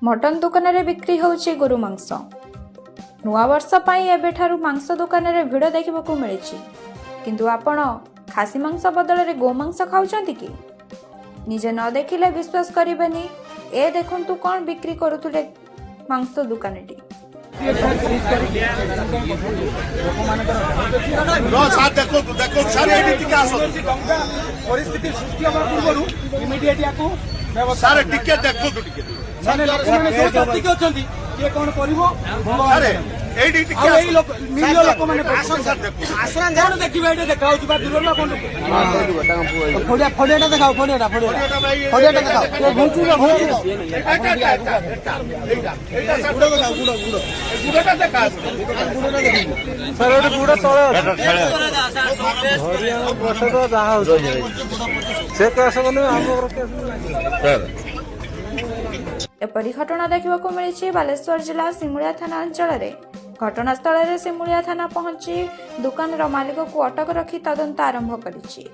Mutton दुकान रे बिक्री होउछि गोरु मांस। नुआ वर्ष पाई एबेठारु मांस दुकान रे भिड़ देखिबाकू मिलिछि। किंतु आपण खासी मांस बदल रे गो मांस खाउछंती कि? निजे न देखिले विश्वास करिबेनी। ए देखंतु कोन बिक्री करूथुले मांस दुकानटी। परिस्थिति सृष्टि होगा पूर्व इमिडिएट याकू सारे टिके देखो तो टिके माने लोक माने जो जाति के अछंती के कोन करिवो सारे एडी टिके एई लोक मिलियो लोक माने आसन सर देखो आसन कोन देखिबे एटे देखाउ बा दूर ना कोन फोडिया फोडियाटा देखाउ फोडियाटा देखाउ ये भूचू रे एटा गुडो गुडोटा देखा गुडोटा देखि सर ओटे गुडो तळे हरियाणा बसतो जहा हो से केस कोन हमर केस एपरी घटना देखा मिली बालेश्वर जिला सिमुलिया थाना अंचल में। घटनास्थल में सिमुलिया थाना पहुंची दुकान मालिक को अटक रखी तदंत आरंभ करिछि।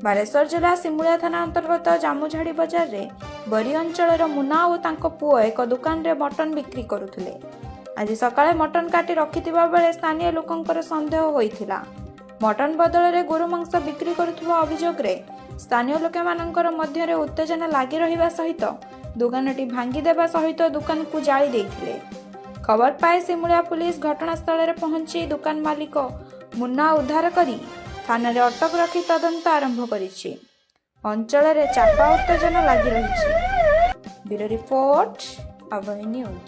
बालेश्वर जिला सिमुलिया थाना अंतर्गत जामुझाड़ी बजार रे बरी अंचल मुना और तांको पुओ एक दुकान रे मटन बिक्री करुथिले। आज सकाळे मटन काटी रखिथिबा बेले स्थानीय लोकंकर संदेह होइथिला। मटन बदल रे गोरु मांस बिक्री करुथुवा अभियोग रे स्थानीय लोकमानंकर मध्य रे उत्तेजना लागि रहिबा सहित दुकानटी भांगी देवा सहित दुकान को जाली देथिले। खबर पाए सिमुलिया पुलिस घटनास्थल में पहुंची दुकान मालिक मुन्ना उद्धार करी थाना रे अटक रखी तदंत आरंभ करिछि। अंचल में चापा उत्तेजना लागि रहिछि। ब्यूरो रिपोर्ट अभय न्यूज।